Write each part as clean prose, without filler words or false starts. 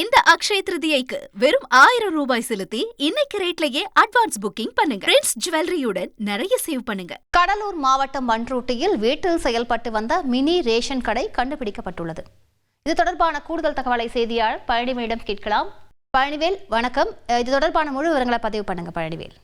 இந்த அக்ஷய திருதியைக்கு வெறும் 1000 ரூபாய் செலுத்தி இன்னைக்கு ரேட்லயே அட்வான்ஸ் புக்கிங் பண்ணுங்க. பிரின்ஸ் ஜுவல்லரியுடன் நிறைய சேவ் பண்ணுங்க. கடலூர் மாவட்டம் பண்ருட்டியில் வீட்டில் செயல்பட்டு வந்த மினி ரேஷன் கடை கண்டுபிடிக்கப்பட்டுள்ளது. இது தொடர்பான கூடுதல் தகவலை செய்தியாளர் பழனிவேலிடம் கேட்கலாம். பழனிவேல், வணக்கம். இது தொடர்பான முழு விவரங்களை பதிவு பண்ணுங்க பழனிவேல்.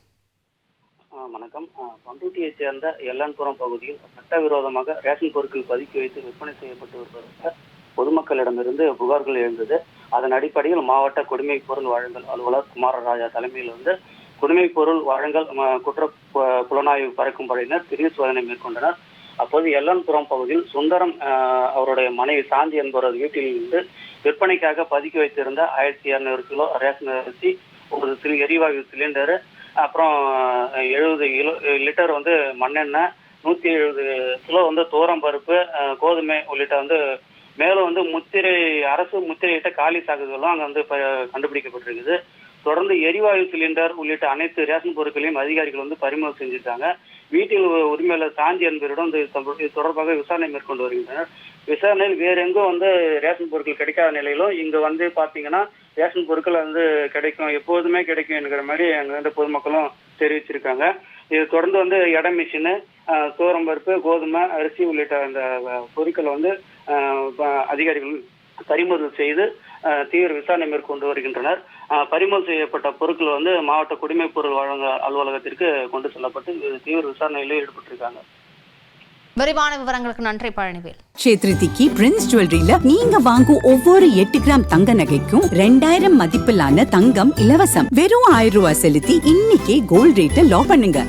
வணக்கம். பண்ருட்டியைச் சேர்ந்த எல்லன்புரம் பகுதியில் சட்டவிரோதமாக ரேஷன் பொருட்கள் பதுக்கி வைத்து விற்பனை செய்யப்பட்டு வருவதாக பொதுமக்களிடமிருந்து புகார்கள் எழுந்தது. அதன் அடிப்படையில் மாவட்ட குடிமைப் பொருள் வழங்கல் அலுவலர் குமாரராஜா தலைமையில் குடிமைப் பொருள் வழங்கல் குற்ற புலனாய்வு பறக்கும் படையினர் திடீர் சோதனை மேற்கொண்டனர். அப்போது எல்லன்புரம் பகுதியில் சுந்தரம் அவருடைய மனைவி சாந்தி என்பவரது வீட்டில் இருந்து விற்பனைக்காக பதுக்கி வைத்திருந்த 1200 கிலோ ரேஷன் அரிசி, ஒரு எரிவாயு சிலிண்டரு, அப்புறம் 70 லிட்டர் மண்ணெண்ணெய், 170 கிலோ தோரம் பருப்பு, கோதுமை உள்ளிட்ட மேலும் முத்திரை அரசு முத்திரையிட்ட காலி சாக்குகளும் அங்கே கண்டுபிடிக்கப்பட்டிருக்குது. தொடர்ந்து எரிவாயு சிலிண்டர் உள்ளிட்ட அனைத்து ரேஷன் பொருட்களையும் அதிகாரிகள் பறிமுதல் செஞ்சிருக்காங்க. வீட்டில் உரிமையாளர் சாந்தி என்பவரிடம் இது தொடர்பாக விசாரணை மேற்கொண்டு வருகின்றனர். விசாரணையில் வேற எங்கும் ரேஷன் பொருட்கள் கிடைக்காத நிலையிலும் இங்க பாத்தீங்கன்னா ரேஷன் பொருட்கள் கிடைக்கும், எப்போதுமே கிடைக்கும் என்கிற மாதிரி அங்க பொதுமக்களும் தெரிவிச்சிருக்காங்க. இது தொடர்ந்து எடை மிஷினு, சோரம் பருப்பு, கோதுமை, அரிசி உள்ளிட்ட அந்த பொருட்களை அதிகாரிகள் பறிமுதல் செய்து தீவிர விசாரணை மேற்கொண்டு வருகின்றனர். பறிமுதல் செய்யப்பட்ட பொருட்கள் மாவட்ட குடிமைப் பொருள் வழங்க அலுவலகத்திற்கு கொண்டு செல்லப்பட்டு தீவிர விசாரணையிலே ஈடுபட்டிருக்காங்க. விரிவான விவரங்களுக்கு நன்றி பழனிவேல். சேத்ரிதிக்கு பிரின்ஸ் ஜுவல்லரியில நீங்க வாங்கும் ஒவ்வொரு 8 கிராம் தங்க நகைக்கும் 2000 மதிப்பிலான தங்கம் இலவசம். வெறும் 1000 ரூபாய் செலுத்தி இன்னைக்கே கோல்ட் ரேட்டை லாக் பண்ணுங்க.